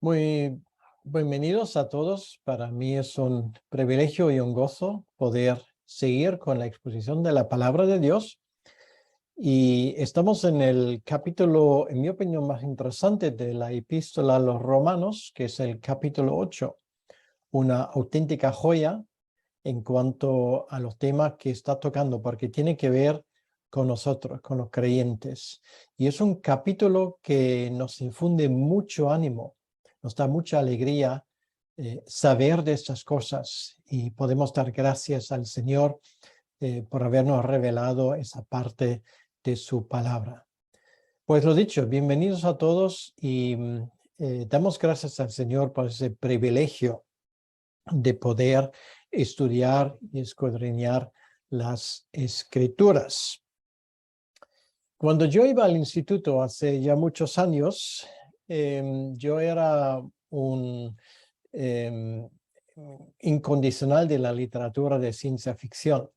Muy bienvenidos a todos. Para mí es un privilegio y un gozo poder seguir con la exposición de la palabra de Dios. Y estamos en el capítulo, en mi opinión, más interesante de la epístola a los Romanos, que es el capítulo 8, una auténtica joya en cuanto a los temas que está tocando, porque tiene que ver con nosotros, con los creyentes. Y es un capítulo que nos infunde mucho ánimo, nos da mucha alegría saber de estas cosas y podemos dar gracias al Señor por habernos revelado esa parte de su palabra. Pues lo dicho, bienvenidos a todos y damos gracias al Señor por ese privilegio de poder estudiar y escudriñar las Escrituras. Cuando yo iba al instituto hace ya muchos años, yo era un incondicional de la literatura de ciencia ficción.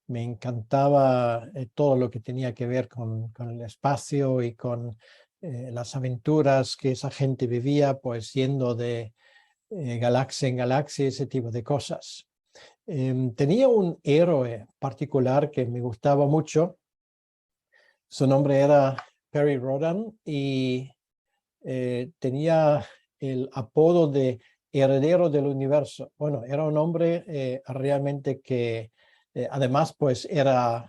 Me encantaba todo lo que tenía que ver con el espacio y con las aventuras que esa gente vivía, pues yendo de galaxia en galaxia, ese tipo de cosas. Tenía un héroe particular que me gustaba mucho. Su nombre era Perry Rhodan y tenía el apodo de heredero del universo. Bueno, era un hombre realmente que además pues era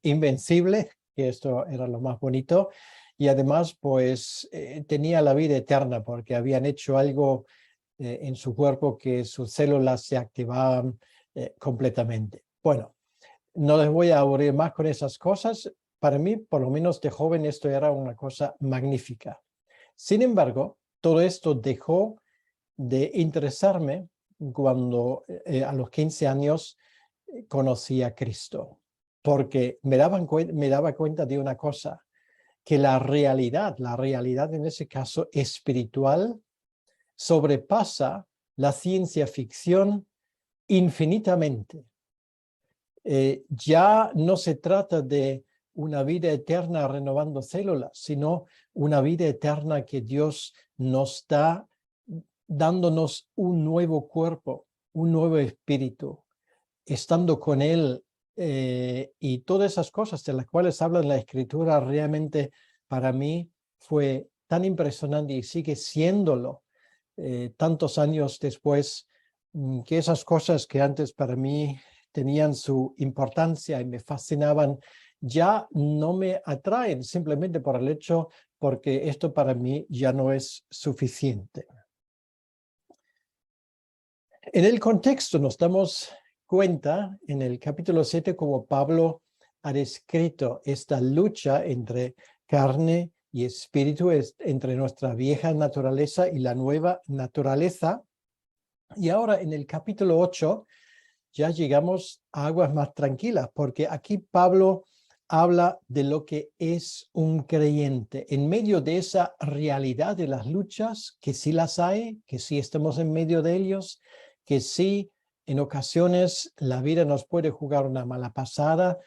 invencible, que esto era lo más bonito, y además pues tenía la vida eterna porque habían hecho algo en su cuerpo que sus células se activaban completamente. Bueno, no les voy a aburrir más con esas cosas. Para mí, por lo menos de joven, esto era una cosa magnífica. Sin embargo, todo esto dejó de interesarme cuando a los 15 años conocí a Cristo, porque me daba cuenta de una cosa, que la realidad en ese caso espiritual, sobrepasa la ciencia ficción infinitamente. Ya no se trata de una vida eterna renovando células, sino una vida eterna que Dios nos da dándonos un nuevo cuerpo, un nuevo espíritu, estando con Él y todas esas cosas de las cuales habla la Escritura realmente para mí fue tan impresionante y sigue siéndolo tantos años después, que esas cosas que antes para mí tenían su importancia y me fascinaban, ya no me atraen simplemente por el hecho porque esto para mí ya no es suficiente. En el contexto nos damos cuenta en el capítulo 7 como Pablo ha descrito esta lucha entre carne y espíritu, entre nuestra vieja naturaleza y la nueva naturaleza. Y ahora en el capítulo 8 ya llegamos a aguas más tranquilas, porque aquí Pablo habla de lo que es un creyente. En medio de esa realidad de las luchas, que sí las hay, que sí estamos en medio de ellos, que sí en ocasiones la vida nos puede jugar una mala pasada.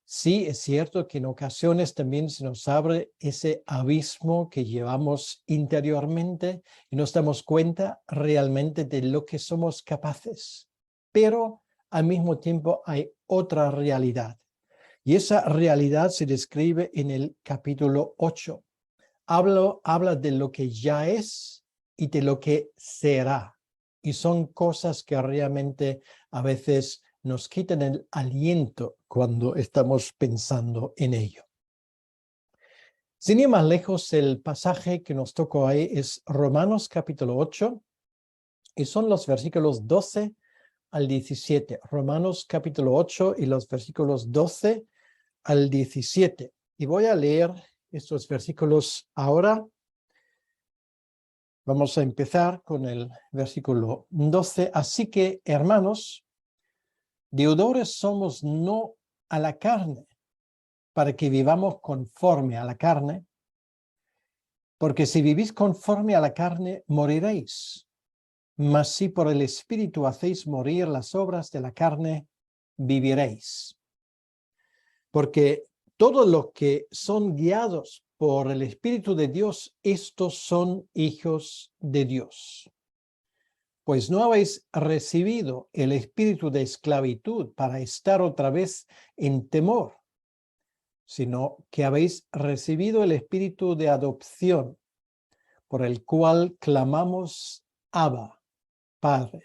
Sí, es cierto que en ocasiones también se nos abre ese abismo que llevamos interiormente y nos damos cuenta realmente de lo que somos capaces. Pero al mismo tiempo hay otra realidad. Y esa realidad se describe en el capítulo 8. Habla de lo que ya es y de lo que será. Y son cosas que realmente a veces nos quitan el aliento cuando estamos pensando en ello. Sin ir más lejos, el pasaje que nos tocó ahí es Romanos capítulo 8 y son los versículos 12 al 17. Romanos capítulo 8 y los versículos 12 al 17. Y voy a leer estos versículos ahora. Vamos a empezar con el versículo 12. Así que, hermanos, deudores somos no a la carne, para que vivamos conforme a la carne, porque si vivís conforme a la carne, moriréis. Mas si por el Espíritu hacéis morir las obras de la carne, viviréis. Porque todos los que son guiados por el Espíritu de Dios, estos son hijos de Dios. Pues no habéis recibido el espíritu de esclavitud para estar otra vez en temor, sino que habéis recibido el espíritu de adopción, por el cual clamamos Abba, Padre.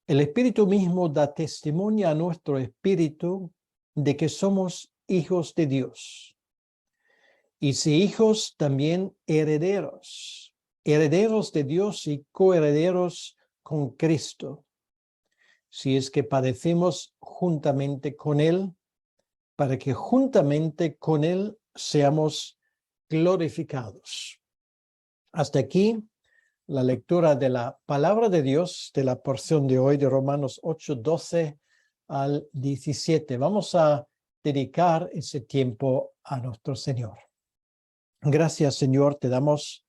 El Espíritu mismo da testimonio a nuestro espíritu de que somos hijos de Dios. Y si hijos, también herederos, herederos de Dios y coherederos con Cristo, si es que padecemos juntamente con Él, para que juntamente con Él seamos glorificados. Hasta aquí la lectura de la palabra de Dios, de la porción de hoy de Romanos 8, 12 al 17. Vamos a dedicar ese tiempo a nuestro Señor. Gracias, Señor, te damos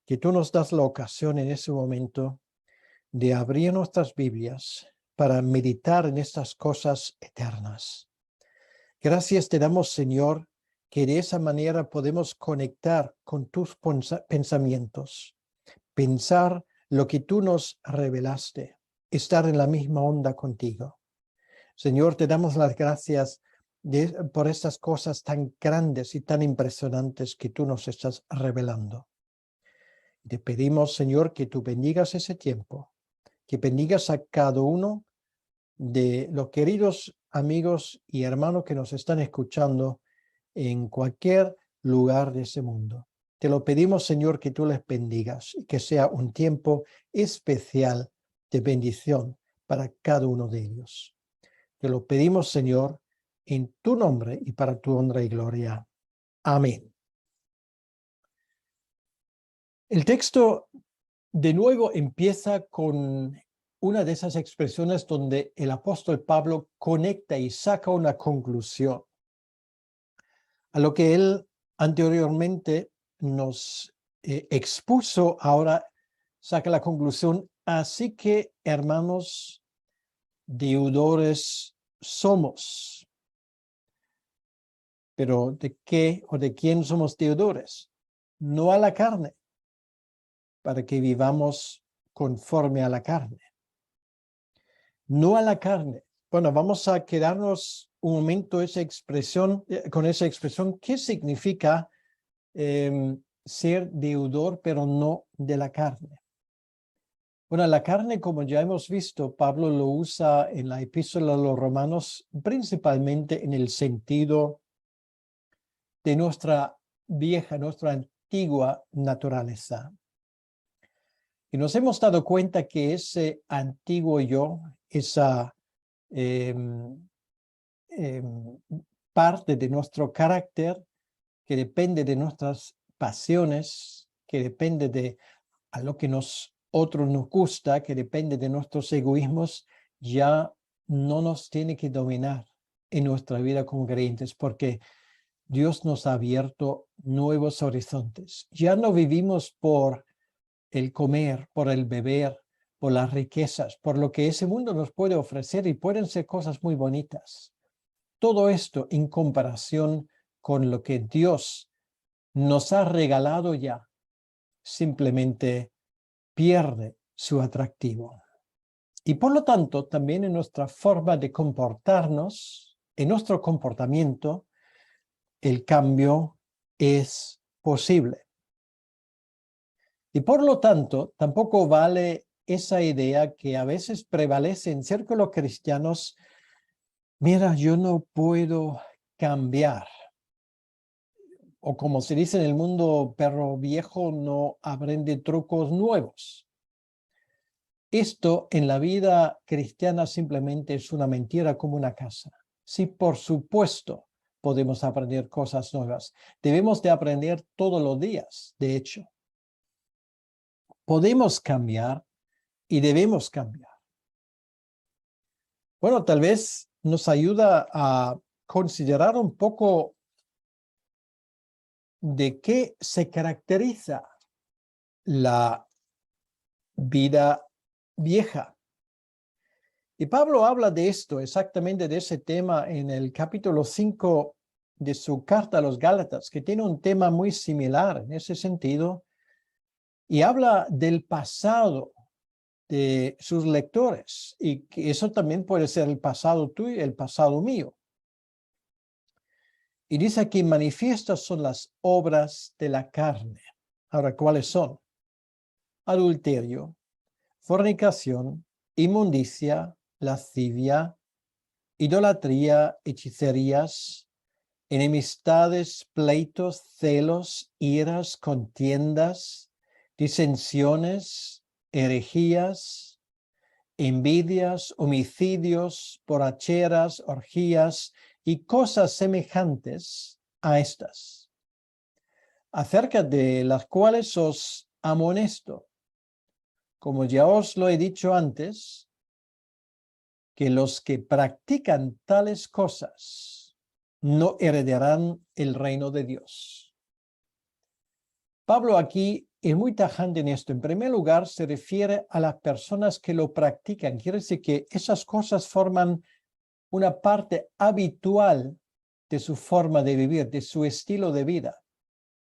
que tú nos das la ocasión en ese momento de abrir nuestras Biblias para meditar en estas cosas eternas. Gracias te damos, Señor, que de esa manera podemos conectar con tus pensamientos, pensar lo que tú nos revelaste, estar en la misma onda contigo. Señor, te damos las gracias por estas cosas tan grandes y tan impresionantes que tú nos estás revelando. Te pedimos, Señor, que tú bendigas ese tiempo, que bendigas a cada uno de los queridos amigos y hermanos que nos están escuchando en cualquier lugar de ese mundo. Te lo pedimos, Señor, que tú les bendigas y que sea un tiempo especial de bendición para cada uno de ellos. Te lo pedimos, Señor, en tu nombre y para tu honra y gloria. Amén. El texto de nuevo empieza con una de esas expresiones donde el apóstol Pablo conecta y saca una conclusión a lo que él anteriormente nos expuso. Ahora saca la conclusión: así que, hermanos, deudores somos. Pero ¿de qué o de quién somos deudores? No a la carne, para que vivamos conforme a la carne. No a la carne. Bueno, vamos a quedarnos un momento con esa expresión. ¿Qué significa ser deudor, pero no de la carne? Bueno, la carne, como ya hemos visto, Pablo lo usa en la epístola a los Romanos principalmente en el sentido de nuestra antigua naturaleza. Y nos hemos dado cuenta que ese antiguo yo, esa parte de nuestro carácter que depende de nuestras pasiones, que depende de a lo que otros nos gusta, que depende de nuestros egoísmos, ya no nos tiene que dominar en nuestra vida como creyentes, porque Dios nos ha abierto nuevos horizontes. Ya no vivimos por el comer, por el beber, por las riquezas, por lo que ese mundo nos puede ofrecer, y pueden ser cosas muy bonitas. Todo esto en comparación con lo que Dios nos ha regalado ya, simplemente pierde su atractivo. Y por lo tanto, también en nuestra forma de comportarnos, en nuestro comportamiento, el cambio es posible. Y por lo tanto, tampoco vale esa idea que a veces prevalece en círculos cristianos: mira, yo no puedo cambiar. O como se dice en el mundo, perro viejo no aprende trucos nuevos. Esto en la vida cristiana simplemente es una mentira como una casa. Sí, por supuesto, podemos aprender cosas nuevas. Debemos de aprender todos los días, de hecho. Podemos cambiar y debemos cambiar. Bueno, tal vez nos ayuda a considerar un poco de qué se caracteriza la vida vieja. Y Pablo habla de esto, exactamente de ese tema, en el capítulo 5 de su carta a los Gálatas, que tiene un tema muy similar en ese sentido, y habla del pasado de sus lectores, y que eso también puede ser el pasado tuyo y el pasado mío. Y dice aquí, manifiestas son las obras de la carne. Ahora, ¿cuáles son? Adulterio, fornicación, inmundicia, lascivia, idolatría, hechicerías, enemistades, pleitos, celos, iras, contiendas, disensiones, herejías, envidias, homicidios, borracheras, orgías y cosas semejantes a estas, acerca de las cuales os amonesto, como ya os lo he dicho antes, que los que practican tales cosas no heredarán el reino de Dios. Pablo aquí es muy tajante en esto. En primer lugar, se refiere a las personas que lo practican. Quiere decir que esas cosas forman una parte habitual de su forma de vivir, de su estilo de vida.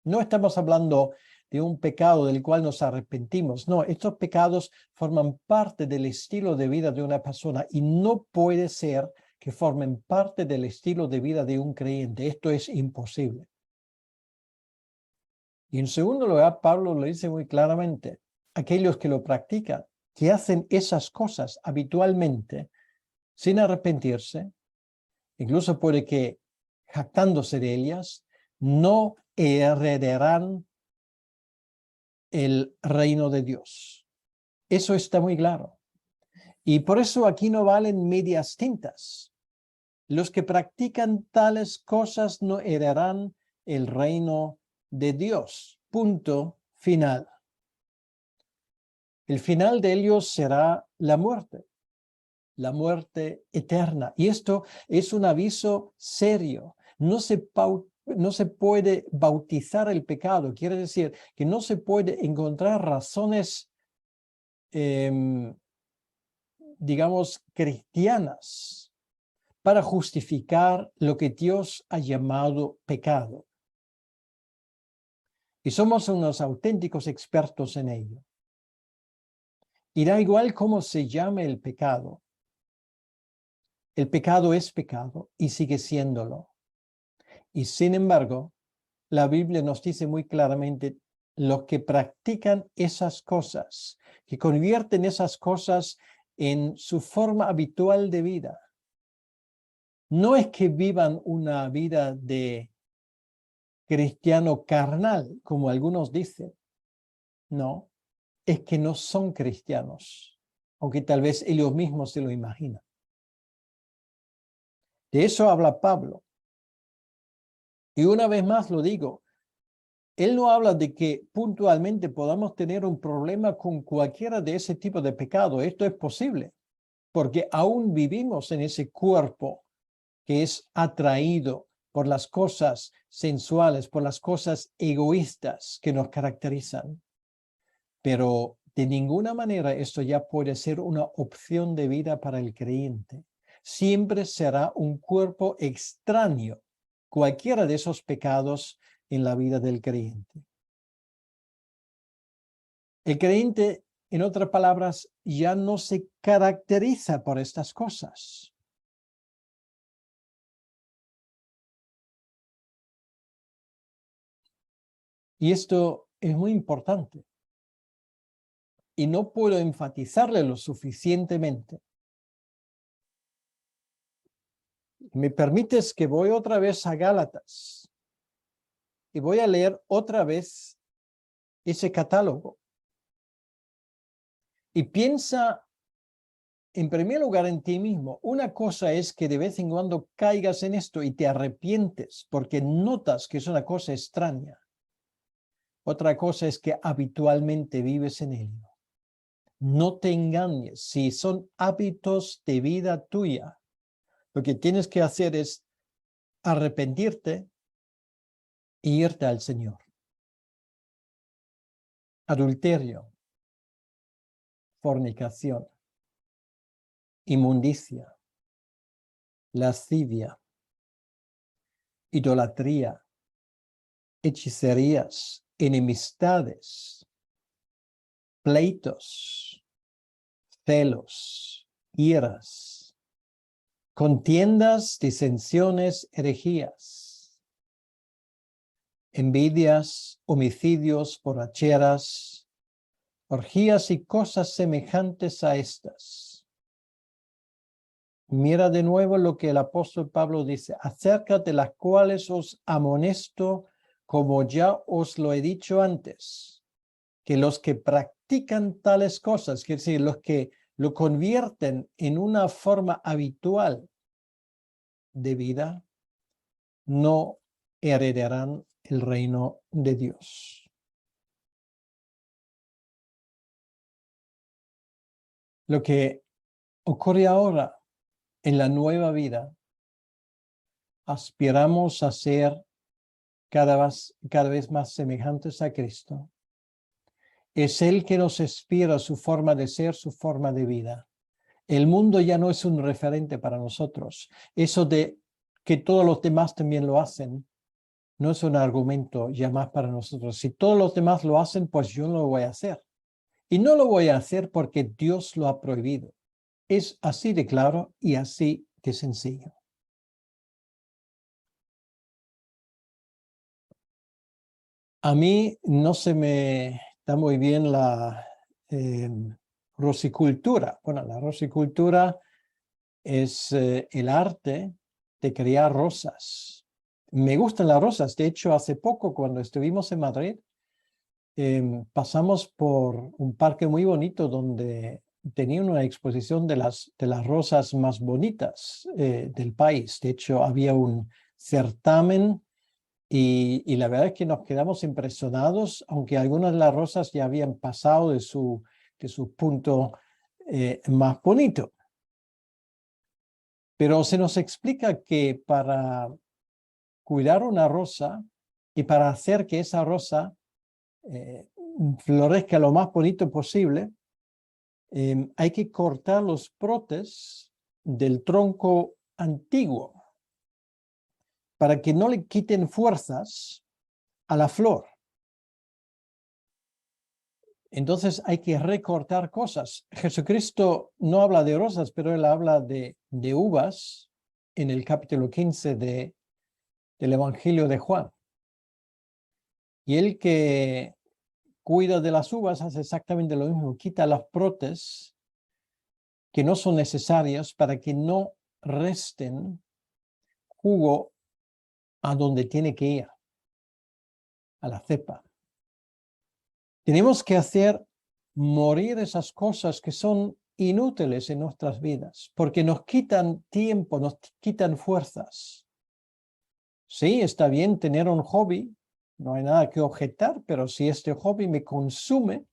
No estamos hablando de un pecado del cual nos arrepentimos. No, estos pecados forman parte del estilo de vida de una persona y no puede ser que formen parte del estilo de vida de un creyente. Esto es imposible. Y en segundo lugar, Pablo lo dice muy claramente, aquellos que lo practican, que hacen esas cosas habitualmente, sin arrepentirse, incluso puede que jactándose de ellas, no heredarán el reino de Dios. Eso está muy claro. Y por eso aquí no valen medias tintas. Los que practican tales cosas no heredarán el reino de Dios. Punto final. El final de ellos será la muerte eterna. Y esto es un aviso serio. No se puede bautizar el pecado. Quiere decir que no se puede encontrar razones, digamos, cristianas para justificar lo que Dios ha llamado pecado. Y somos unos auténticos expertos en ello. Y da igual cómo se llame el pecado es pecado y sigue siéndolo. Y sin embargo, la Biblia nos dice muy claramente, los que practican esas cosas, que convierten esas cosas en su forma habitual de vida, no es que vivan una vida de cristiano carnal, como algunos dicen. No, es que no son cristianos, aunque tal vez ellos mismos se lo imaginan. De eso habla Pablo. Y una vez más lo digo, él no habla de que puntualmente podamos tener un problema con cualquiera de ese tipo de pecado. Esto es posible, porque aún vivimos en ese cuerpo que es atraído por las cosas sensuales, por las cosas egoístas que nos caracterizan. Pero de ninguna manera esto ya puede ser una opción de vida para el creyente. Siempre será un cuerpo extraño, cualquiera de esos pecados en la vida del creyente. El creyente, en otras palabras, ya no se caracteriza por estas cosas. Y esto es muy importante. Y no puedo enfatizarle lo suficientemente. ¿Me permites que voy otra vez a Gálatas? Y voy a leer otra vez ese catálogo. Y piensa, en primer lugar, en ti mismo. Una cosa es que de vez en cuando caigas en esto y te arrepientes porque notas que es una cosa extraña. Otra cosa es que habitualmente vives en ello. No te engañes. Si son hábitos de vida tuya, lo que tienes que hacer es arrepentirte e irte al Señor. Adulterio, fornicación, inmundicia, lascivia, idolatría, hechicerías, enemistades, pleitos, celos, iras, contiendas, disensiones, herejías, envidias, homicidios, borracheras, orgías y cosas semejantes a estas. Mira de nuevo lo que el apóstol Pablo dice, acerca de las cuales os amonesto, como ya os lo he dicho antes, que los que practican tales cosas, quiere decir, los que lo convierten en una forma habitual de vida, no heredarán el reino de Dios. Lo que ocurre ahora en la nueva vida, aspiramos a ser cada vez más semejantes a Cristo. Es Él que nos inspira su forma de ser, su forma de vida. El mundo ya no es un referente para nosotros. Eso de que todos los demás también lo hacen, no es un argumento ya más para nosotros. Si todos los demás lo hacen, pues yo no lo voy a hacer. Y no lo voy a hacer porque Dios lo ha prohibido. Es así de claro y así de sencillo. A mí no se me da muy bien la rosicultura. Bueno, la rosicultura es el arte de criar rosas. Me gustan las rosas. De hecho, hace poco, cuando estuvimos en Madrid, pasamos por un parque muy bonito donde tenían una exposición de las rosas más bonitas del país. De hecho, había un certamen y la verdad es que nos quedamos impresionados, aunque algunas de las rosas ya habían pasado de su punto más bonito. Pero se nos explica que para cuidar una rosa y para hacer que esa rosa florezca lo más bonito posible, hay que cortar los brotes del tronco antiguo para que no le quiten fuerzas a la flor. Entonces hay que recortar cosas. Jesucristo no habla de rosas, pero él habla de uvas en el capítulo 15 del Evangelio de Juan. Y el que cuida de las uvas hace exactamente lo mismo, quita los brotes que no son necesarios para que no resten jugo a donde tiene que ir, a la cepa. Tenemos que hacer morir esas cosas que son inútiles en nuestras vidas, porque nos quitan tiempo, nos quitan fuerzas. Sí, está bien tener un hobby, no hay nada que objetar, pero si este hobby me consume,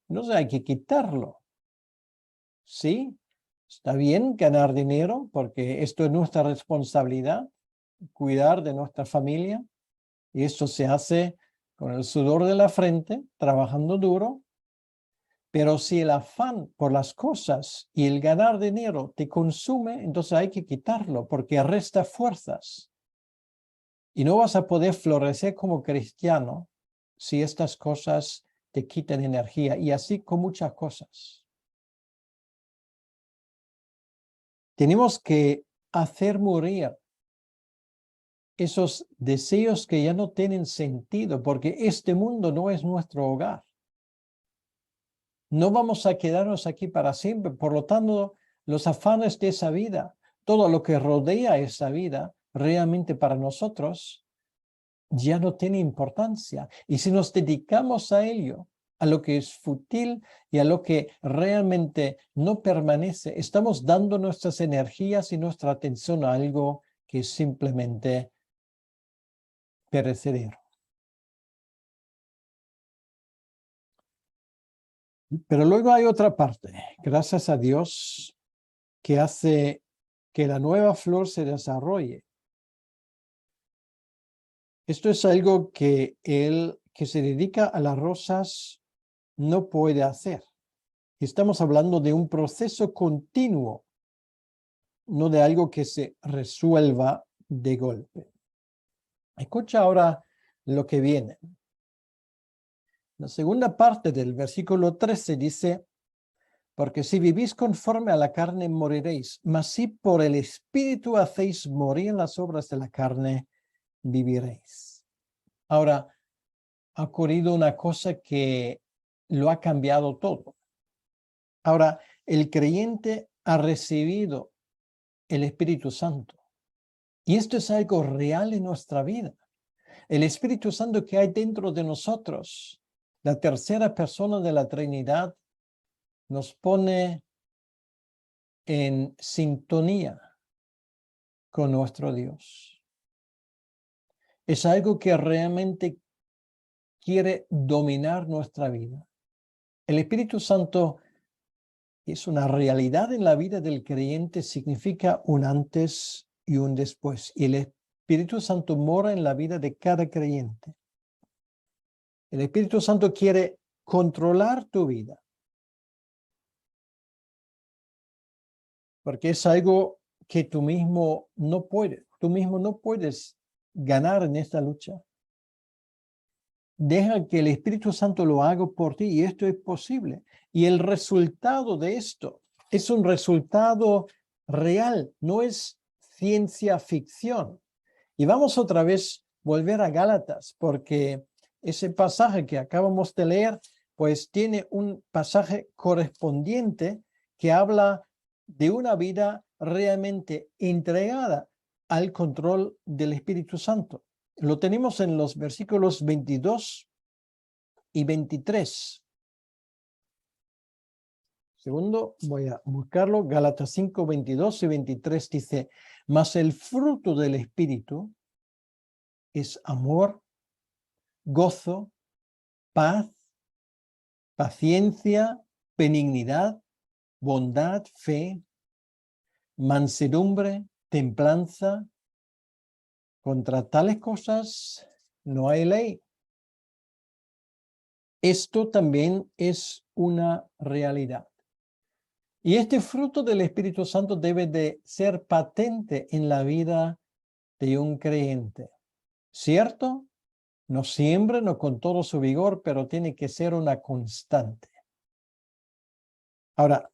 entonces hay que quitarlo. Sí, está bien ganar dinero, porque esto es nuestra responsabilidad, cuidar de nuestra familia, y esto se hace con el sudor de la frente, trabajando duro. Pero si el afán por las cosas y el ganar dinero te consume, entonces hay que quitarlo porque resta fuerzas. Y no vas a poder florecer como cristiano si estas cosas te quitan energía. Y así con muchas cosas. Tenemos que hacer morir esos deseos que ya no tienen sentido porque este mundo no es nuestro hogar. No vamos a quedarnos aquí para siempre. Por lo tanto, los afanes de esa vida, todo lo que rodea esa vida, realmente para nosotros ya no tiene importancia. Y si nos dedicamos a ello, a lo que es fútil y a lo que realmente no permanece, estamos dando nuestras energías y nuestra atención a algo que es simplemente perecedero. Pero luego hay otra parte, gracias a Dios, que hace que la nueva flor se desarrolle. Esto es algo que el que se dedica a las rosas no puede hacer. Estamos hablando de un proceso continuo, no de algo que se resuelva de golpe. Escucha ahora lo que viene. La segunda parte del versículo 13 dice, porque si vivís conforme a la carne, moriréis, mas si por el Espíritu hacéis morir las obras de la carne, viviréis. Ahora, ha ocurrido una cosa que lo ha cambiado todo. Ahora, el creyente ha recibido el Espíritu Santo. Y esto es algo real en nuestra vida. El Espíritu Santo que hay dentro de nosotros, la tercera persona de la Trinidad, nos pone en sintonía con nuestro Dios. Es algo que realmente quiere dominar nuestra vida. El Espíritu Santo es una realidad en la vida del creyente, significa un antes y un después. Y el Espíritu Santo mora en la vida de cada creyente. El Espíritu Santo quiere controlar tu vida, porque es algo que tú mismo no puedes ganar en esta lucha. Deja que el Espíritu Santo lo haga por ti y esto es posible. Y el resultado de esto es un resultado real, no es ciencia ficción. Y vamos otra vez volver a Gálatas, porque ese pasaje que acabamos de leer, pues tiene un pasaje correspondiente que habla de una vida realmente entregada al control del Espíritu Santo. Lo tenemos en los versículos 22 y 23. Segundo, voy a buscarlo. Gálatas 5, 22 y 23 dice, mas el fruto del Espíritu es amor, gozo, paz, paciencia, benignidad, bondad, fe, mansedumbre, templanza. Contra tales cosas no hay ley. Esto también es una realidad. Y este fruto del Espíritu Santo debe de ser patente en la vida de un creyente. ¿Cierto? No siempre, no con todo su vigor, pero tiene que ser una constante. Ahora,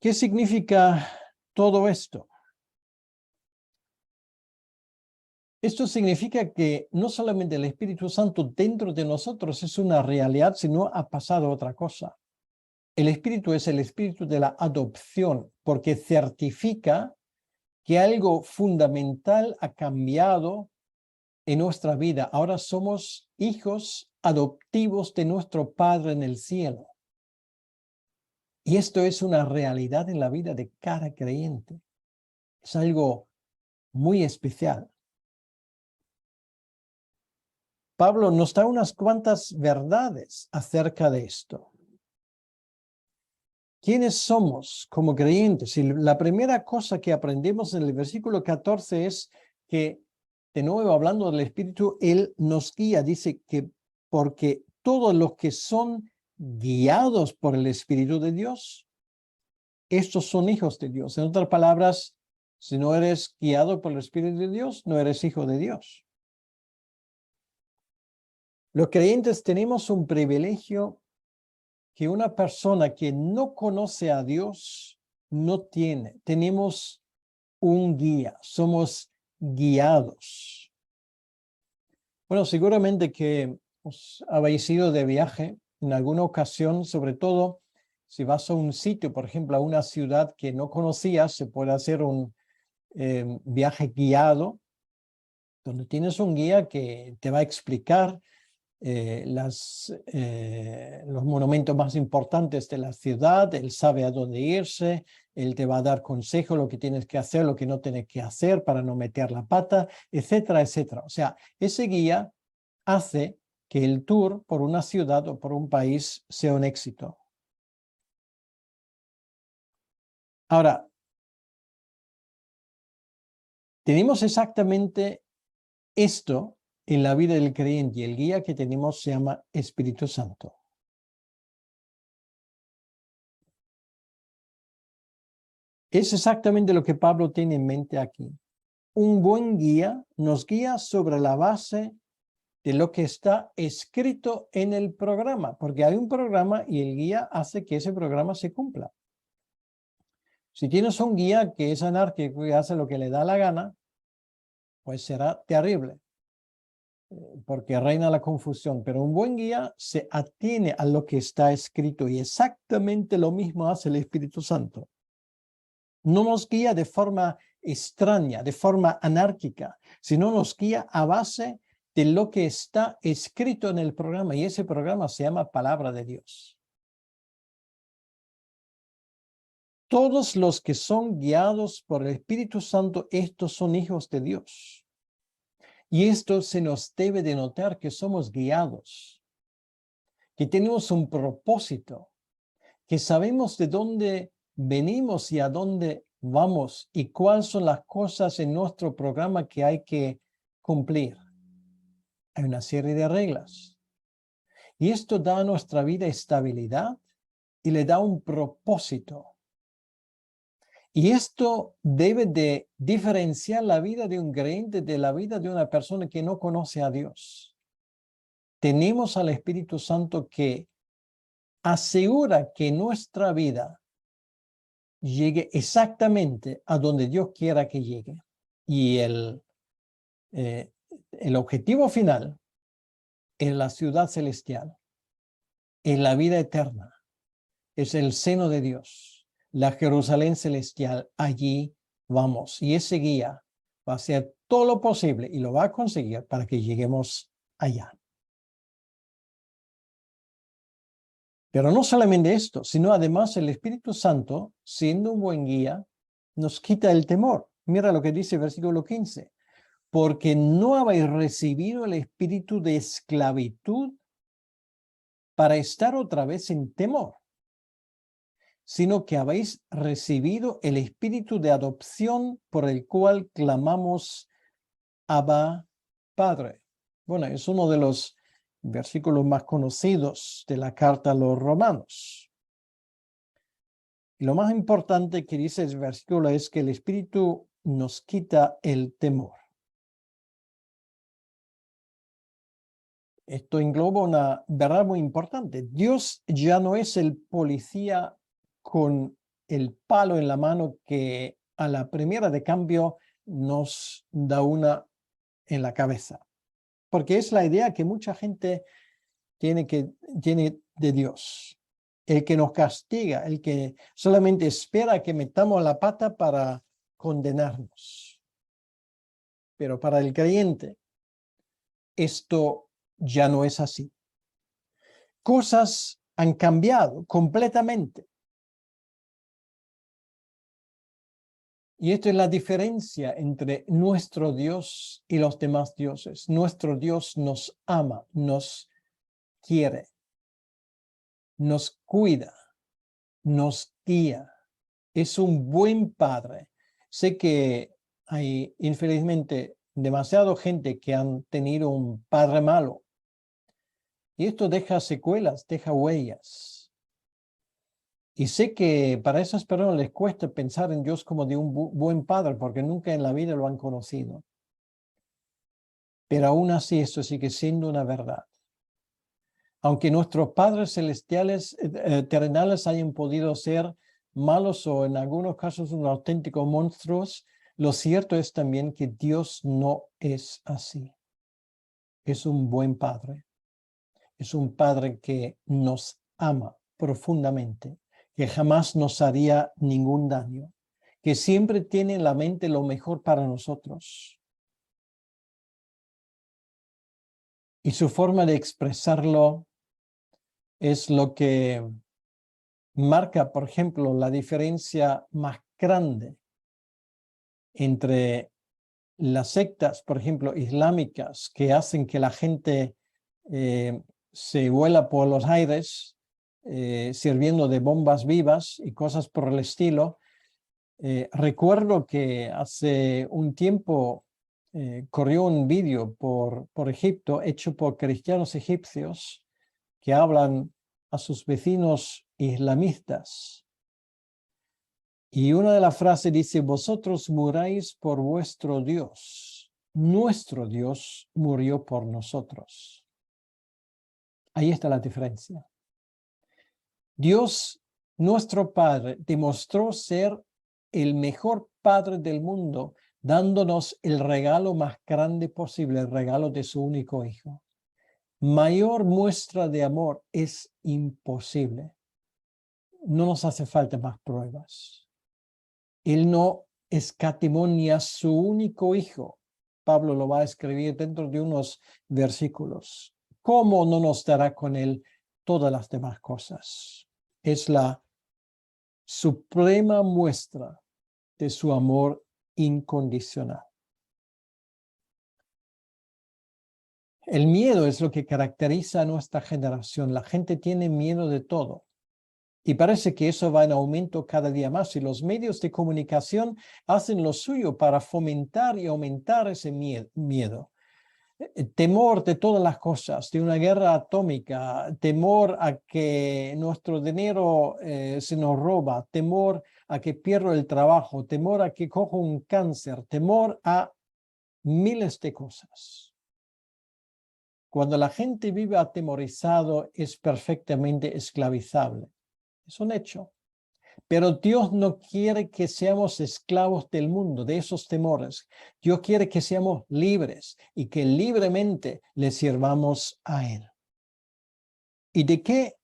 ¿qué significa todo esto? Esto significa que no solamente el Espíritu Santo dentro de nosotros es una realidad, sino ha pasado otra cosa. El Espíritu es el Espíritu de la adopción, porque certifica que algo fundamental ha cambiado en nuestra vida. Ahora somos hijos adoptivos de nuestro Padre en el cielo. Y esto es una realidad en la vida de cada creyente. Es algo muy especial. Pablo nos da unas cuantas verdades acerca de esto. ¿Quiénes somos como creyentes? Y la primera cosa que aprendemos en el versículo 14 es que, de nuevo hablando del Espíritu, Él nos guía. Dice que porque todos los que son guiados por el Espíritu de Dios, estos son hijos de Dios. En otras palabras, si no eres guiado por el Espíritu de Dios, no eres hijo de Dios. Los creyentes tenemos un privilegio que una persona que no conoce a Dios no tiene. Tenemos un guía, somos guiados. Bueno, seguramente que os habéis ido de viaje en alguna ocasión, sobre todo si vas a un sitio, por ejemplo, a una ciudad que no conocías, se puede hacer un viaje guiado, donde tienes un guía que te va a explicar los monumentos más importantes de la ciudad. Él sabe a dónde irse, él te va a dar consejo, lo que tienes que hacer, lo que no tienes que hacer para no meter la pata, etcétera, etcétera. O sea, ese guía hace que el tour por una ciudad o por un país sea un éxito. Ahora, tenemos exactamente esto en la vida del creyente y el guía que tenemos se llama Espíritu Santo. Es exactamente lo que Pablo tiene en mente aquí. un buen guía nos guía sobre la base de lo que está escrito en el programa, porque hay un programa y el guía hace que ese programa se cumpla. Si tienes un guía que es anárquico y hace lo que le da la gana, pues será terrible, porque reina la confusión. Pero un buen guía se atiene a lo que está escrito y exactamente lo mismo hace el Espíritu Santo. No nos guía de forma extraña, de forma anárquica, sino nos guía a base de lo que está escrito en el programa, y ese programa se llama Palabra de Dios. Todos los que son guiados por el Espíritu Santo, estos son hijos de Dios. Y esto se nos debe de notar que somos guiados, que tenemos un propósito, que sabemos de dónde venimos y a dónde vamos y cuáles son las cosas en nuestro programa que hay que cumplir. Hay una serie de reglas. Y esto da a nuestra vida estabilidad y le da un propósito. Y esto debe de diferenciar la vida de un creyente de la vida de una persona que no conoce a Dios. Tenemos al Espíritu Santo que asegura que nuestra vida llegue exactamente a donde Dios quiera que llegue. Y el objetivo final es la ciudad celestial, es la vida eterna, es el seno de Dios, la Jerusalén celestial. Allí vamos. Y ese guía va a hacer todo lo posible y lo va a conseguir para que lleguemos allá. Pero no solamente esto, sino además el Espíritu Santo, siendo un buen guía, nos quita el temor. Mira lo que dice el versículo 15. Porque no habéis recibido el espíritu de esclavitud para estar otra vez en temor, sino que habéis recibido el espíritu de adopción por el cual clamamos Abba, Padre. Bueno, es uno de los versículos más conocidos de la carta a los Romanos. Y lo más importante que dice el versículo es que el espíritu nos quita el temor. Esto engloba una verdad muy importante. Dios ya no es el policía con el palo en la mano que a la primera de cambio nos da una en la cabeza. Porque es la idea que mucha gente tiene de Dios. El que nos castiga, el que solamente espera que metamos la pata para condenarnos. Pero para el creyente, esto ya no es así. Cosas han cambiado completamente. Y esto es la diferencia entre nuestro Dios y los demás dioses. Nuestro Dios nos ama, nos quiere, nos cuida, nos guía. Es un buen padre. Sé que hay infelizmente demasiada gente que han tenido un padre malo. Y esto deja secuelas, deja huellas. Y sé que para esas personas les cuesta pensar en Dios como de un buen padre porque nunca en la vida lo han conocido. Pero aún así esto sigue siendo una verdad. Aunque nuestros padres celestiales, terrenales hayan podido ser malos o en algunos casos unos auténticos monstruos, lo cierto es también que Dios no es así. Es un buen padre. Es un padre que nos ama profundamente, que jamás nos haría ningún daño, que siempre tiene en la mente lo mejor para nosotros. Y su forma de expresarlo es lo que marca, por ejemplo, la diferencia más grande entre las sectas, por ejemplo, islámicas, que hacen que la gente se vuela por los aires, sirviendo de bombas vivas y cosas por el estilo. Recuerdo que hace un tiempo corrió un vídeo por Egipto hecho por cristianos egipcios que hablan a sus vecinos islamistas Y una de las frases dice, vosotros muráis por vuestro Dios. Nuestro Dios murió por nosotros. Ahí está la diferencia. Dios, nuestro Padre, demostró ser el mejor Padre del mundo, dándonos el regalo más grande posible, el regalo de su único Hijo. Mayor muestra de amor es imposible. No nos hace falta más pruebas. Él no escatimó ni a su único Hijo. Pablo lo va a escribir dentro de unos versículos. ¿Cómo no nos dará con él todas las demás cosas? Es la suprema muestra de su amor incondicional. El miedo es lo que caracteriza a nuestra generación. La gente tiene miedo de todo. Y parece que eso va en aumento cada día más. Y los medios de comunicación hacen lo suyo para fomentar y aumentar ese miedo. Temor de todas las cosas, de una guerra atómica, temor a que nuestro dinero se nos roba, temor a que pierdo el trabajo, temor a que cojo un cáncer, temor a miles de cosas. Cuando la gente vive atemorizado es perfectamente esclavizable. Es un hecho. Pero Dios no quiere que seamos esclavos del mundo, de esos temores. Dios quiere que seamos libres y que libremente le sirvamos a Él. ¿Y de qué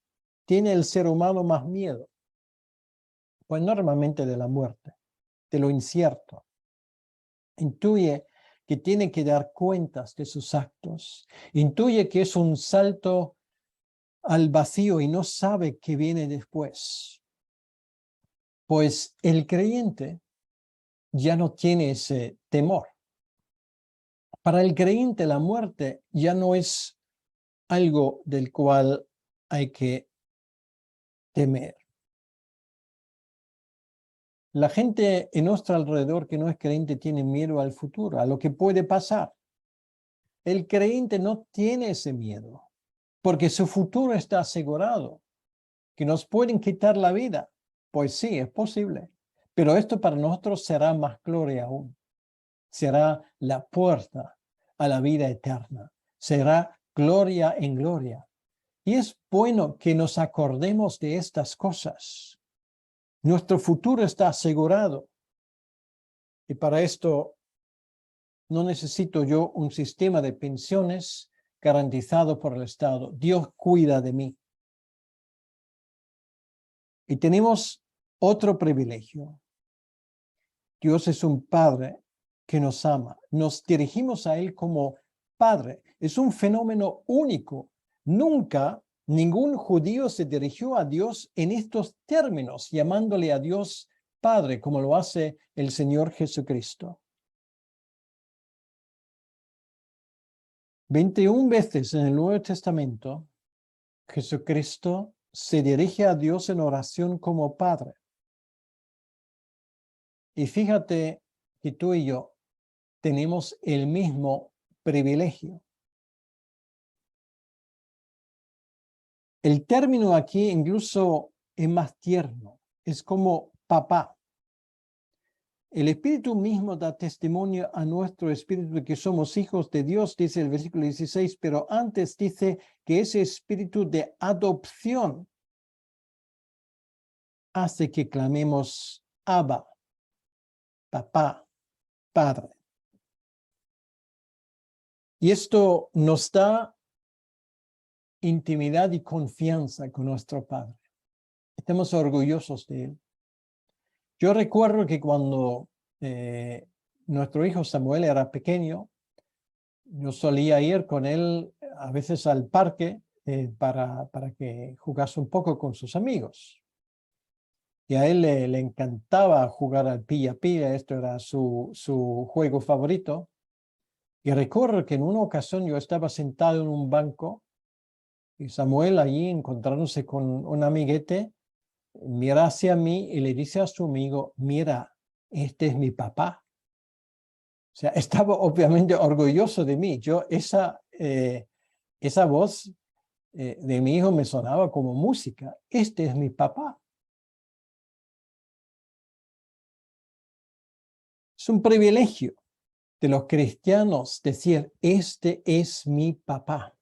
tiene el ser humano más miedo? Pues normalmente de la muerte, de lo incierto. Intuye que tiene que dar cuentas de sus actos. Intuye que es un salto al vacío y no sabe qué viene después. Pues el creyente ya no tiene ese temor. Para el creyente la muerte ya no es algo del cual hay que temer. La gente en nuestro alrededor que no es creyente tiene miedo al futuro, a lo que puede pasar. El creyente no tiene ese miedo, porque su futuro está asegurado. Que nos pueden quitar la vida, pues sí, es posible. Pero esto para nosotros será más gloria aún. Será la puerta a la vida eterna. Será gloria en gloria. Y es bueno que nos acordemos de estas cosas. Nuestro futuro está asegurado. Y para esto no necesito yo un sistema de pensiones garantizado por el Estado. Dios cuida de mí. Y tenemos otro privilegio. Dios es un Padre que nos ama. Nos dirigimos a Él como Padre. Es un fenómeno único. Nunca ningún judío se dirigió a Dios en estos términos, llamándole a Dios Padre, como lo hace el Señor Jesucristo. 21 veces en el Nuevo Testamento, Jesucristo se dirige a Dios en oración como Padre. Y fíjate que tú y yo tenemos el mismo privilegio. El término aquí incluso es más tierno, es como papá. El Espíritu mismo da testimonio a nuestro espíritu de que somos hijos de Dios, dice el versículo 16, pero antes dice que ese espíritu de adopción hace que clamemos Abba, papá, padre. Y esto nos da intimidad y confianza con nuestro Padre. Estamos orgullosos de Él. Yo recuerdo que cuando nuestro hijo Samuel era pequeño, yo solía ir con él a veces al parque para que jugase un poco con sus amigos. Y a él le encantaba jugar al pilla-pilla, esto era su juego favorito. Y recuerdo que en una ocasión yo estaba sentado en un banco y Samuel allí encontrándose con un amiguete, mira hacia mí y le dice a su amigo, mira, este es mi papá. O sea, estaba obviamente orgulloso de mí. Esa voz de mi hijo me sonaba como música. Este es mi papá. Es un privilegio de los cristianos decir, este es mi papá.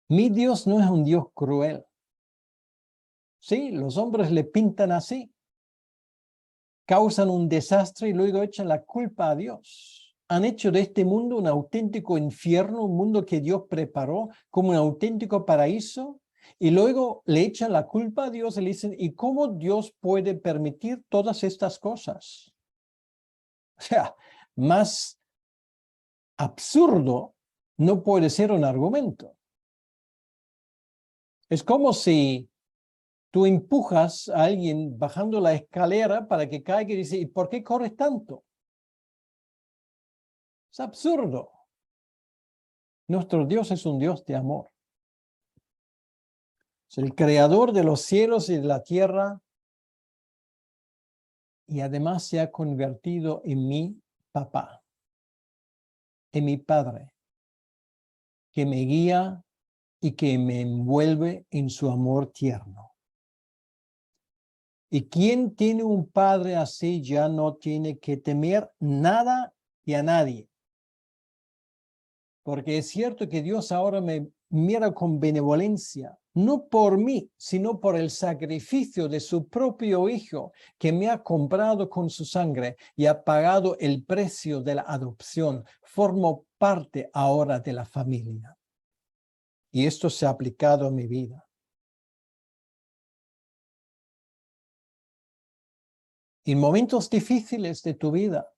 Mi Dios no es un Dios cruel. Sí, los hombres le pintan así. Causan un desastre y luego echan la culpa a Dios. Han hecho de este mundo un auténtico infierno, un mundo que Dios preparó como un auténtico paraíso, y luego le echan la culpa a Dios y le dicen, ¿y cómo Dios puede permitir todas estas cosas? O sea, más absurdo no puede ser un argumento. Es como si tú empujas a alguien bajando la escalera para que caiga y dice, ¿y por qué corres tanto? Es absurdo. Nuestro Dios es un Dios de amor. Es el creador de los cielos y de la tierra y además se ha convertido en mi papá, en mi padre, que me guía y que me envuelve en su amor tierno. Y quien tiene un padre así ya no tiene que temer nada y a nadie. Porque es cierto que Dios ahora me mira con benevolencia, no por mí, sino por el sacrificio de su propio Hijo, que me ha comprado con su sangre y ha pagado el precio de la adopción. Formo parte ahora de la familia. Y esto se ha aplicado a mi vida. En momentos difíciles de tu vida,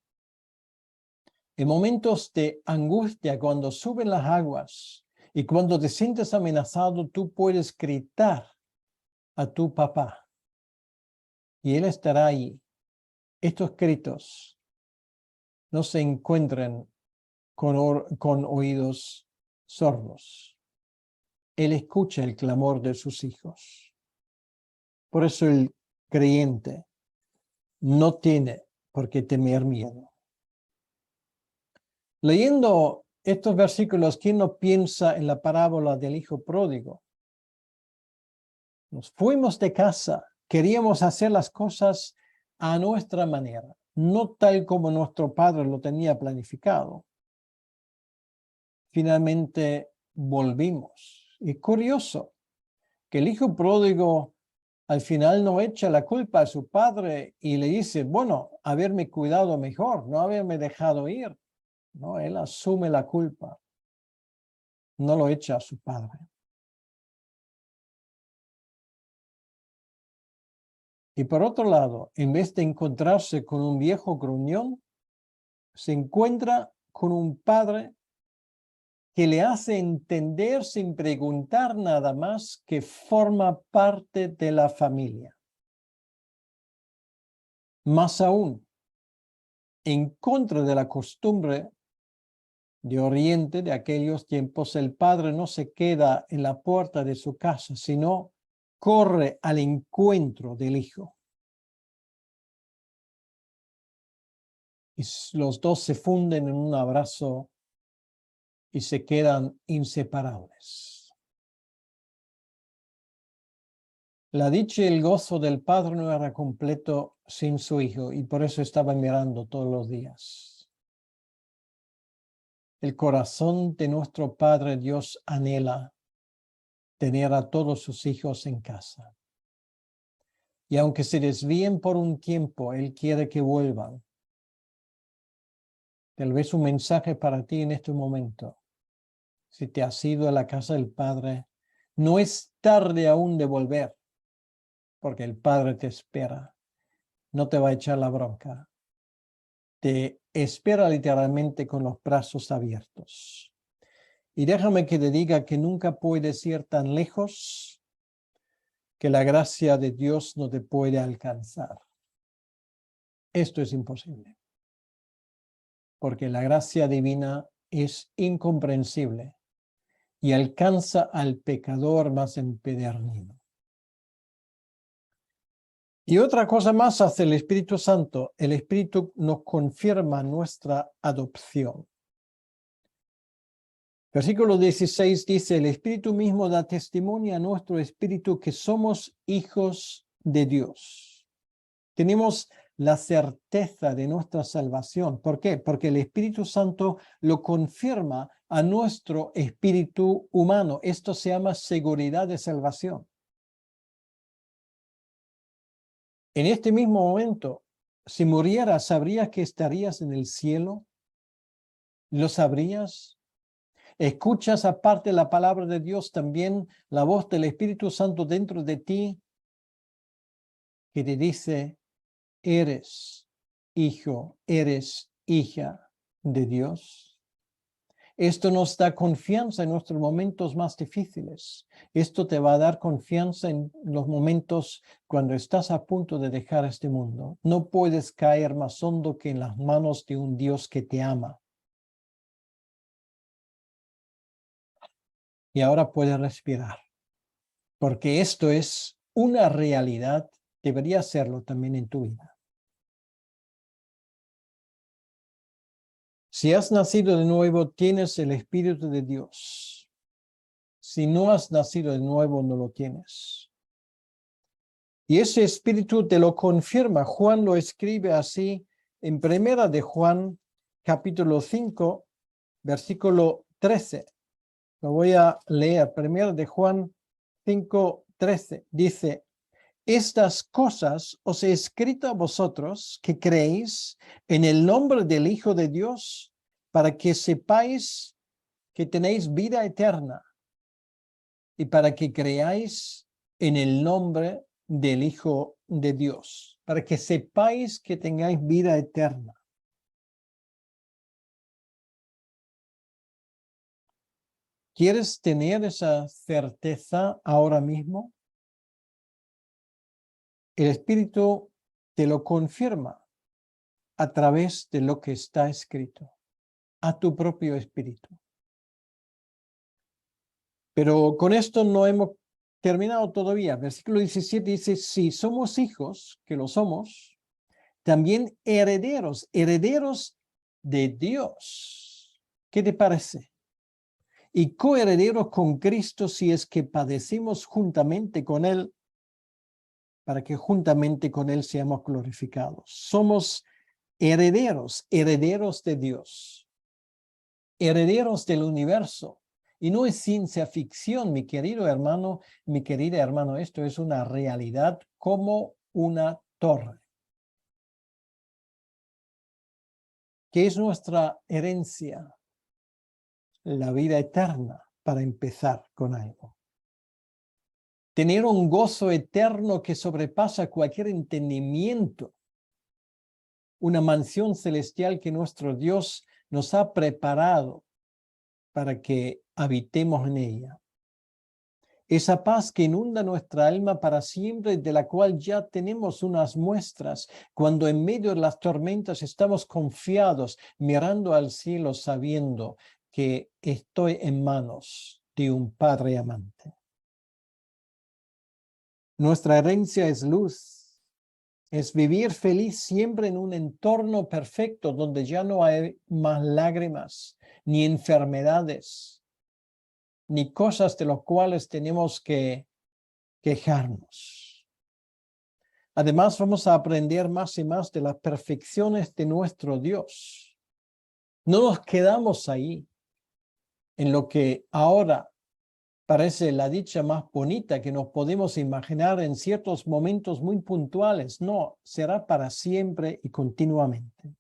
en momentos de angustia, cuando suben las aguas y cuando te sientes amenazado, tú puedes gritar a tu papá y él estará ahí. Estos gritos no se encuentran con oídos sordos. Él escucha el clamor de sus hijos. Por eso el creyente no tiene por qué temer miedo. Leyendo estos versículos, ¿quién no piensa en la parábola del hijo pródigo? Nos fuimos de casa, queríamos hacer las cosas a nuestra manera, no tal como nuestro padre lo tenía planificado. Finalmente volvimos. Y curioso que el hijo pródigo al final no echa la culpa a su padre y le dice, bueno, haberme cuidado mejor, no haberme dejado ir. No, él asume la culpa, no lo echa a su padre. Y por otro lado, en vez de encontrarse con un viejo gruñón, se encuentra con un padre que le hace entender sin preguntar nada más que forma parte de la familia. Más aún, en contra de la costumbre de Oriente de aquellos tiempos, el padre no se queda en la puerta de su casa, sino corre al encuentro del hijo. Y los dos se funden en un abrazo y se quedan inseparables. La dicha y el gozo del padre no era completo sin su hijo y por eso estaba mirando todos los días. El corazón de nuestro Padre Dios anhela tener a todos sus hijos en casa. Y aunque se desvíen por un tiempo, Él quiere que vuelvan. Tal vez un mensaje para ti en este momento. Si te has ido a la casa del Padre, no es tarde aún de volver, porque el Padre te espera. No te va a echar la bronca. Te espera literalmente con los brazos abiertos. Y déjame que te diga que nunca puedes ir tan lejos que la gracia de Dios no te puede alcanzar. Esto es imposible. Porque la gracia divina es incomprensible y alcanza al pecador más empedernido. Y otra cosa más hace el Espíritu Santo. El Espíritu nos confirma nuestra adopción. Versículo 16 dice, el Espíritu mismo da testimonio a nuestro espíritu que somos hijos de Dios. Tenemos la certeza de nuestra salvación. ¿Por qué? Porque el Espíritu Santo lo confirma a nuestro espíritu humano. Esto se llama seguridad de salvación. En este mismo momento, si murieras, ¿sabrías que estarías en el cielo? ¿Lo sabrías? ¿Escuchas aparte la palabra de Dios también la voz del Espíritu Santo dentro de ti que te dice, eres hijo, eres hija de Dios? Esto nos da confianza en nuestros momentos más difíciles. Esto te va a dar confianza en los momentos cuando estás a punto de dejar este mundo. No puedes caer más hondo que en las manos de un Dios que te ama. Y ahora puedes respirar, porque esto es una realidad, debería serlo también en tu vida. Si has nacido de nuevo, tienes el Espíritu de Dios. Si no has nacido de nuevo, no lo tienes. Y ese Espíritu te lo confirma. Juan lo escribe así en Primera de Juan, capítulo 5, versículo 13. Lo voy a leer. Primera de Juan 5, 13. Dice, estas cosas os he escrito a vosotros que creéis en el nombre del Hijo de Dios, para que sepáis que tenéis vida eterna y para que creáis en el nombre del Hijo de Dios, para que sepáis que tengáis vida eterna. ¿Quieres tener esa certeza ahora mismo? El Espíritu te lo confirma a través de lo que está escrito, a tu propio espíritu. Pero con esto no hemos terminado todavía. Versículo 17 dice, si somos hijos, que lo somos, también herederos, herederos de Dios. ¿Qué te parece? Y coherederos con Cristo si es que padecimos juntamente con Él, para que juntamente con Él seamos glorificados. Somos herederos, herederos de Dios, herederos del universo. Y no es ciencia ficción, mi querido hermano, mi querida hermano, esto es una realidad como una torre. ¿Qué es nuestra herencia? La vida eterna, para empezar con algo. Tener un gozo eterno que sobrepasa cualquier entendimiento. Una mansión celestial que nuestro Dios nos ha preparado para que habitemos en ella. Esa paz que inunda nuestra alma para siempre, de la cual ya tenemos unas muestras, cuando en medio de las tormentas estamos confiados, mirando al cielo, sabiendo que estoy en manos de un Padre amante. Nuestra herencia es luz, es vivir feliz siempre en un entorno perfecto donde ya no hay más lágrimas, ni enfermedades, ni cosas de las cuales tenemos que quejarnos. Además, vamos a aprender más y más de las perfecciones de nuestro Dios. No nos quedamos ahí en lo que ahora parece la dicha más bonita que nos podemos imaginar en ciertos momentos muy puntuales. No, será para siempre y continuamente.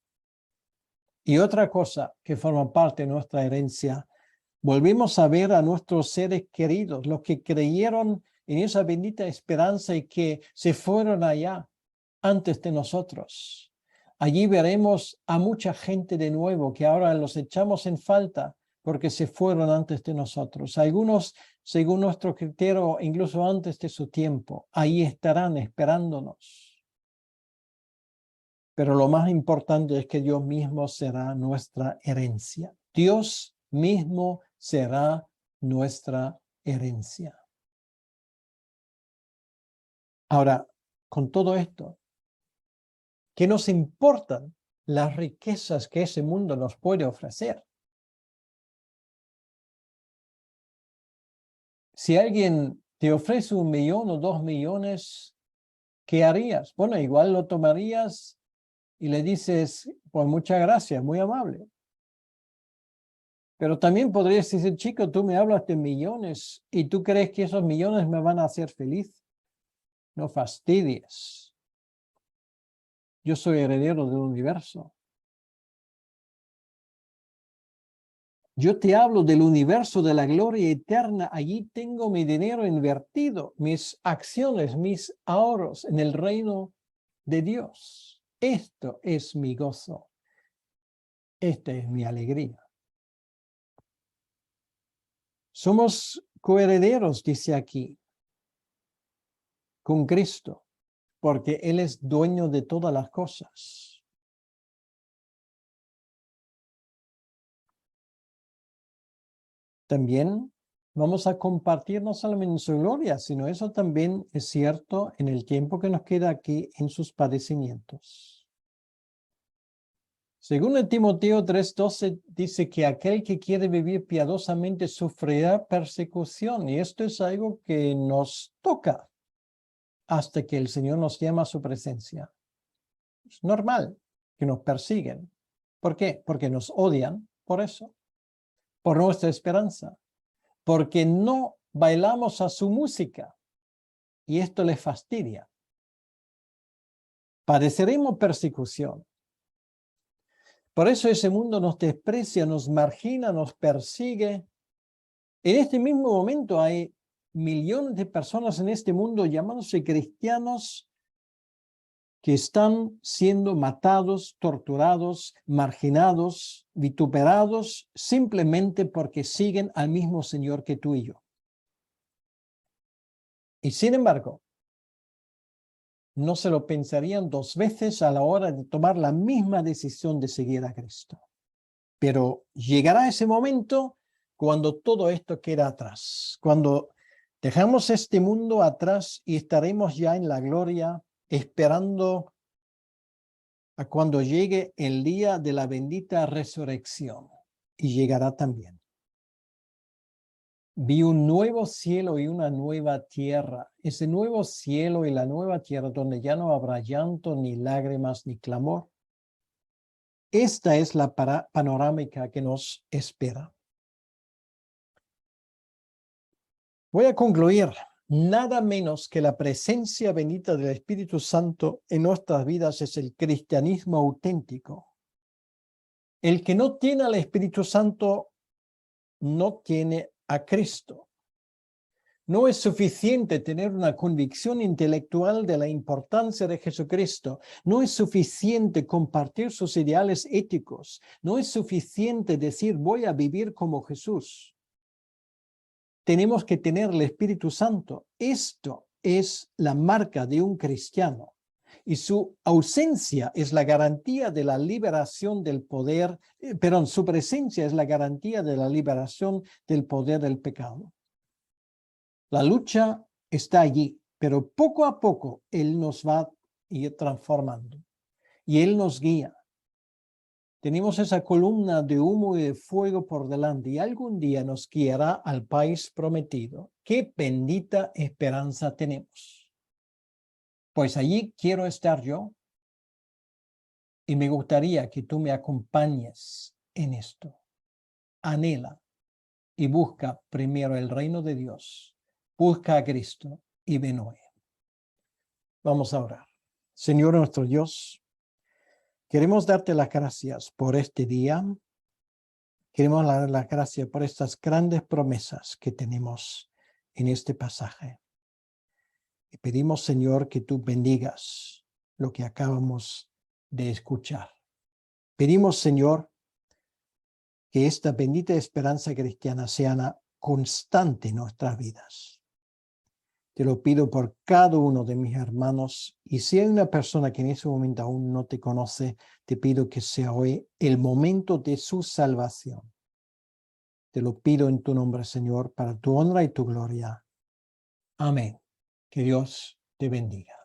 Y otra cosa que forma parte de nuestra herencia, volvemos a ver a nuestros seres queridos, los que creyeron en esa bendita esperanza y que se fueron allá antes de nosotros. Allí veremos a mucha gente de nuevo que ahora los echamos en falta porque se fueron antes de nosotros. Algunos, según nuestro criterio, incluso antes de su tiempo. Ahí estarán esperándonos. Pero lo más importante es que Dios mismo será nuestra herencia. Dios mismo será nuestra herencia. Ahora, con todo esto, ¿qué nos importan las riquezas que ese mundo nos puede ofrecer? Si alguien te ofrece 1 millón o 2 millones, ¿qué harías? Bueno, igual lo tomarías y le dices, pues muchas gracias, muy amable. Pero también podrías decir, chico, tú me hablas de millones y tú crees que esos millones me van a hacer feliz. No fastidies. Yo soy heredero del universo. Yo te hablo del universo de la gloria eterna. Allí tengo mi dinero invertido, mis acciones, mis ahorros en el reino de Dios. Esto es mi gozo. Esta es mi alegría. Somos coherederos, dice aquí, con Cristo, porque Él es dueño de todas las cosas. También vamos a compartir no solamente en su gloria, sino eso también es cierto en el tiempo que nos queda aquí en sus padecimientos. Según el Timoteo 3:12 dice que aquel que quiere vivir piadosamente sufrirá persecución, y esto es algo que nos toca hasta que el Señor nos llama a su presencia. Es normal que nos persiguen. ¿Por qué? Porque nos odian por eso, por nuestra esperanza, porque no bailamos a su música y esto les fastidia. Padeceremos persecución. Por eso ese mundo nos desprecia, nos margina, nos persigue. En este mismo momento hay millones de personas en este mundo llamándose cristianos que están siendo matados, torturados, marginados, vituperados, simplemente porque siguen al mismo Señor que tú y yo. Y sin embargo, no se lo pensarían dos veces a la hora de tomar la misma decisión de seguir a Cristo. Pero llegará ese momento cuando todo esto queda atrás, cuando dejamos este mundo atrás y estaremos ya en la gloria, esperando a cuando llegue el día de la bendita resurrección. Y llegará también. Vi un nuevo cielo y una nueva tierra. Ese nuevo cielo y la nueva tierra donde ya no habrá llanto, ni lágrimas, ni clamor. Esta es la panorámica que nos espera. Voy a concluir. Nada menos que la presencia bendita del Espíritu Santo en nuestras vidas es el cristianismo auténtico. El que no tiene al Espíritu Santo no tiene a Cristo. No es suficiente tener una convicción intelectual de la importancia de Jesucristo. No es suficiente compartir sus ideales éticos. No es suficiente decir voy a vivir como Jesús. Tenemos que tener el Espíritu Santo. Esto es la marca de un cristiano. Y su ausencia es la garantía de la liberación del poder, su presencia es la garantía de la liberación del poder del pecado. La lucha está allí, pero poco a poco Él nos va a ir transformando y Él nos guía. Tenemos esa columna de humo y de fuego por delante y algún día nos guiará al país prometido. ¡Qué bendita esperanza tenemos! Pues allí quiero estar yo y me gustaría que tú me acompañes en esto. Anhela y busca primero el reino de Dios. Busca a Cristo y ven hoy. Vamos a orar. Señor nuestro Dios, queremos darte las gracias por este día. Queremos dar las gracias por estas grandes promesas que tenemos en este pasaje. Y pedimos, Señor, que tú bendigas lo que acabamos de escuchar. Pedimos, Señor, que esta bendita esperanza cristiana sea constante en nuestras vidas. Te lo pido por cada uno de mis hermanos. Y si hay una persona que en ese momento aún no te conoce, te pido que sea hoy el momento de su salvación. Te lo pido en tu nombre, Señor, para tu honra y tu gloria. Amén. Que Dios te bendiga.